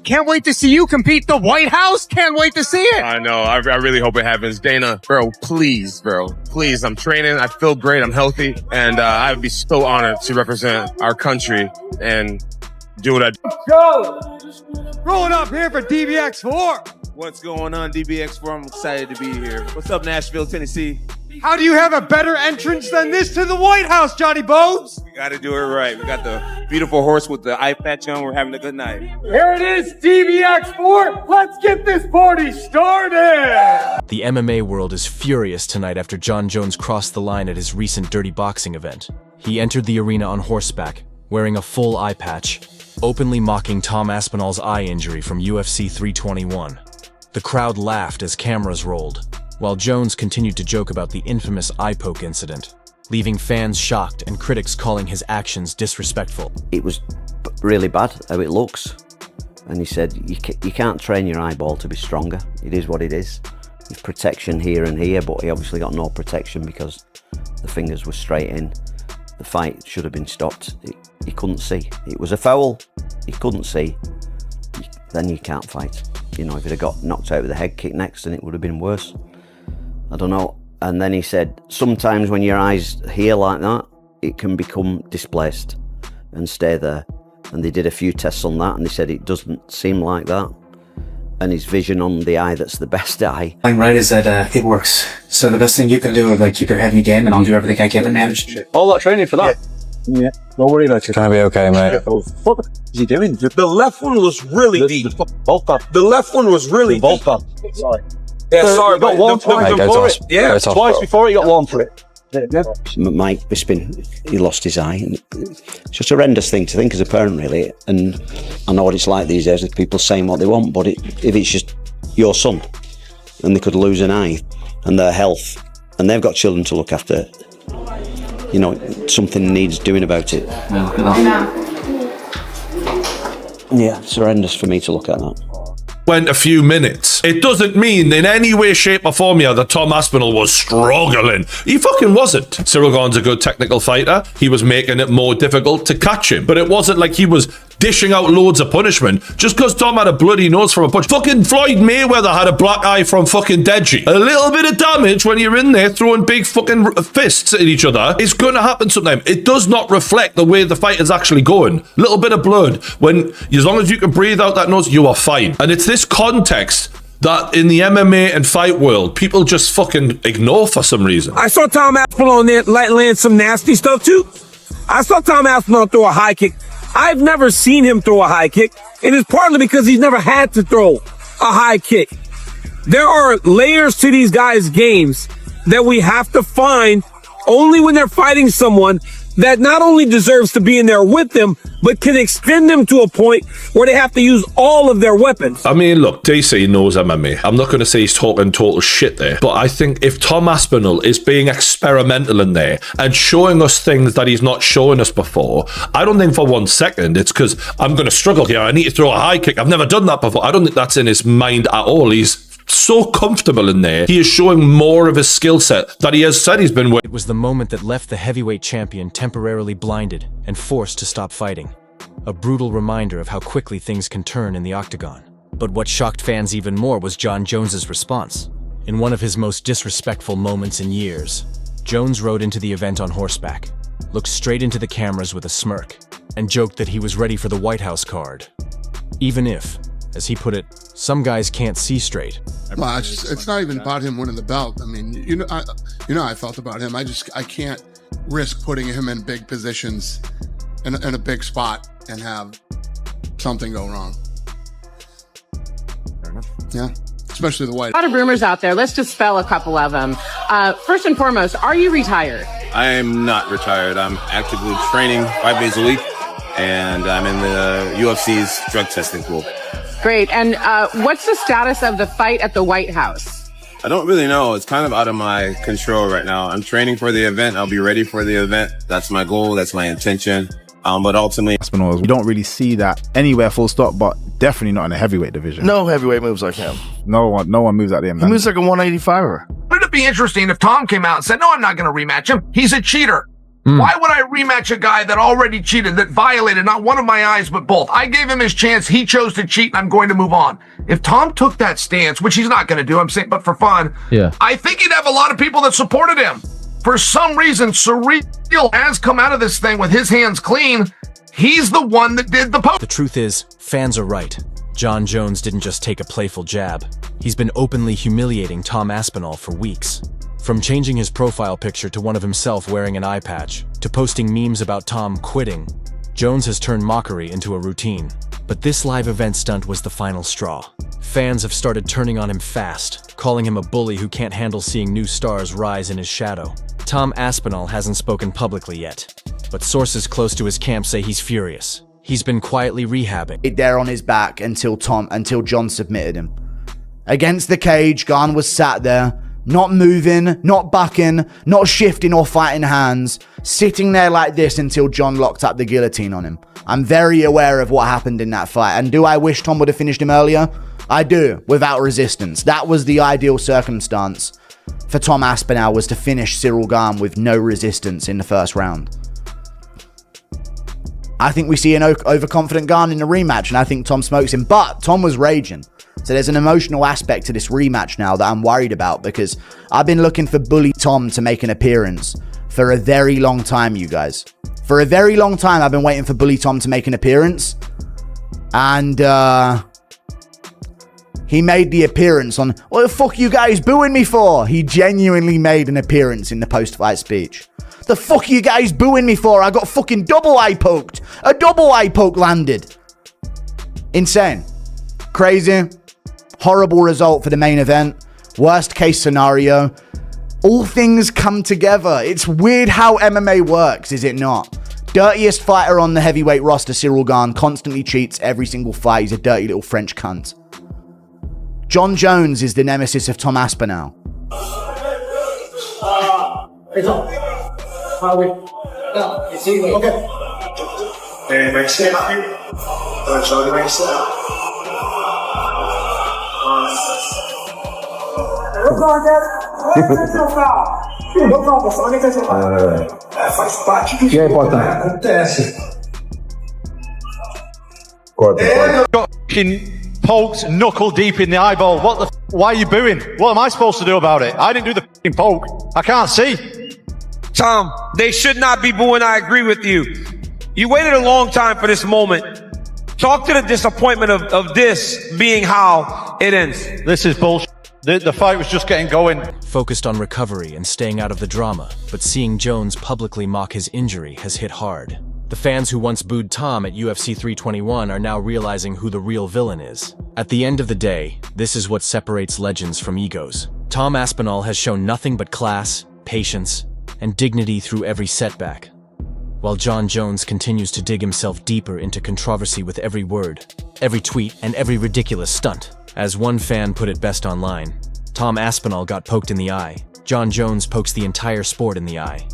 can't wait to see you compete. The White House can't wait to see it. I know. I really hope it happens. Dana, bro, please, bro. Please, I'm training. I feel great. I'm healthy. And I would be so honored to represent our country and do what I do. Go! Rolling up here for DBX4. What's going on, DBX4? I'm excited to be here. What's up, Nashville, Tennessee? How do you have a better entrance than this to the White House, Johnny Bones? We got to do it right. We got the beautiful horse with the eye patch on. We're having a good night. Here it is, DBX4. Let's get this party started. The MMA world is furious tonight after Jon Jones crossed the line at his recent dirty boxing event. He entered the arena on horseback, wearing a full eye patch, openly mocking Tom Aspinall's eye injury from UFC 321. The crowd laughed as cameras rolled, while Jones continued to joke about the infamous eye poke incident, leaving fans shocked and critics calling his actions disrespectful. It was really bad how it looks, and he said you can't train your eyeball to be stronger. It is what it is. There's protection here and here, but he obviously got no protection because the fingers were straight in. The fight should have been stopped. He couldn't see. It was a foul. He couldn't see. Then you can't fight. You know, if he'd have got knocked out with a head kick next, then it would have been worse. I don't know. And then he said, sometimes when your eyes here like that, it can become displaced and stay there. And they did a few tests on that, and they said it doesn't seem like that. And his vision on the eye that's the best eye. I'm right is that it works. So the best thing you can do is like keep your head in the game, and I'll do everything I can to manage it. All that training for that? Yeah. Don't worry about it. Trying to be okay, mate. What is he doing? The left one was really deep. The left one was really deep. Sorry. Yeah, sorry, but one before it. Yeah, twice before he got one for it. Mike Bisping, he lost his eye. And it's just a horrendous thing to think as a parent, really. And I know what it's like these days with people saying what they want, but if it's just your son and they could lose an eye and their health, and they've got children to look after, you know, something needs doing about it. Yeah, it's horrendous for me to look at that. Went a few minutes. It doesn't mean in any way, shape or form here that Tom Aspinall was struggling. He fucking wasn't. Cyril Gane's a good technical fighter. He was making it more difficult to catch him. But it wasn't like he was dishing out loads of punishment just because Tom had a bloody nose from a punch. Fucking Floyd Mayweather had a black eye from fucking Deji. A little bit of damage when you're in there throwing big fucking fists at each other is going to happen sometime. It does not reflect the way the fight is actually going. Little bit of blood. As long as you can breathe out that nose, you are fine. And it's this context that in the MMA and fight world, people just fucking ignore for some reason. I saw Tom Aspinall land some nasty stuff too. I saw Tom Aspinall throw a high kick. I've never seen him throw a high kick, and it's partly because he's never had to throw a high kick. There are layers to these guys' games that we have to find only when they're fighting someone that not only deserves to be in there with them, but can extend them to a point where they have to use all of their weapons. I mean, look, DC knows MMA. I'm not going to say he's talking total shit there, but I think if Tom Aspinall is being experimental in there and showing us things that he's not showing us before, I don't think for 1 second it's because I'm going to struggle here. I need to throw a high kick. I've never done that before. I don't think that's in his mind at all. He's so comfortable in there. He is showing more of his skill set that he has said he's been with. It was the moment that left the heavyweight champion temporarily blinded and forced to stop fighting. A brutal reminder of how quickly things can turn in the octagon. But what shocked fans even more was Jon Jones's response. In one of his most disrespectful moments in years, Jones rode into the event on horseback, looked straight into the cameras with a smirk, and joked that he was ready for the White House card. Even if, as he put it, some guys can't see straight. Well, it's not even about him winning the belt. I mean, you know how I felt about him. I can't risk putting him in big positions in a big spot and have something go wrong. Yeah, especially the White. A lot of rumors out there. Let's just spell a couple of them. First and foremost, are you retired? I am not retired. I'm actively training 5 days a week, and I'm in the UFC's drug testing pool. Great. And what's the status of the fight at the White House? I don't really know. It's kind of out of my control right now. I'm training for the event. I'll be ready for the event. That's my goal. That's my intention. But ultimately, you don't really see that anywhere full stop, but definitely not in the heavyweight division. No heavyweight moves like him. No one moves like him. He moves like a 185er. Wouldn't it be interesting if Tom came out and said, no, I'm not going to rematch him. He's a cheater. Why would I rematch a guy that already cheated, that violated not one of my eyes, but both? I gave him his chance. He chose to cheat, and I'm going to move on. If Tom took that stance, which he's not going to do, I'm saying, but for fun, I think he'd have a lot of people that supported him. For some reason, Surreal has come out of this thing with his hands clean. He's the one that did the post. The truth is, fans are right. Jon Jones didn't just take a playful jab. He's been openly humiliating Tom Aspinall for weeks. From changing his profile picture to one of himself wearing an eye patch, to posting memes about Tom quitting, Jones has turned mockery into a routine. But this live event stunt was the final straw. Fans have started turning on him fast, calling him a bully who can't handle seeing new stars rise in his shadow. Tom Aspinall hasn't spoken publicly yet, but sources close to his camp say he's furious. He's been quietly rehabbing. There on his back until Jon submitted him. Against the cage, Garn was sat there, not moving, not bucking, not shifting or fighting hands, sitting there like this until Jon locked up the guillotine on him. I'm very aware of what happened in that fight, and do I wish Tom would have finished him earlier? I do, without resistance. That was the ideal circumstance for Tom Aspinall, was to finish Cyril Garn with no resistance in the first round. I think we see an overconfident Garn in the rematch, and I think Tom smokes him, but Tom was raging. So there's an emotional aspect to this rematch now that I'm worried about, because I've been looking for Bully Tom to make an appearance for a very long time, you guys. For a very long time, I've been waiting for Bully Tom to make an appearance. And, he made the appearance on, what the fuck you guys booing me for? He genuinely made an appearance in the post-fight speech. The fuck you guys booing me for? I got fucking double eye poked. A double eye poke landed. Insane. Crazy. Horrible result for the main event. Worst case scenario. All things come together. It's weird how MMA works, is it not? Dirtiest fighter on the heavyweight roster, Cyril Garn, constantly cheats every single fight. He's a dirty little French cunt. Jon Jones is the nemesis of Tom Aspinall. Que é importante. Acontece. Poked knuckle deep in the eyeball. What the why are you booing? What am I supposed to do about it? I didn't do the f***ing poke. I can't see. Tom, they should not be booing. I agree with you. You waited a long time for this moment. Talk to the disappointment of this being how it ends. This is bullshit. The fight was just getting going. Focused on recovery and staying out of the drama, but seeing Jones publicly mock his injury has hit hard. The fans who once booed Tom at UFC 321 are now realizing who the real villain is. At the end of the day, this is what separates legends from egos. Tom Aspinall has shown nothing but class, patience, and dignity through every setback, while Jon Jones continues to dig himself deeper into controversy with every word, every tweet, and every ridiculous stunt. As one fan put it best online, Tom Aspinall got poked in the eye. Jon Jones pokes the entire sport in the eye.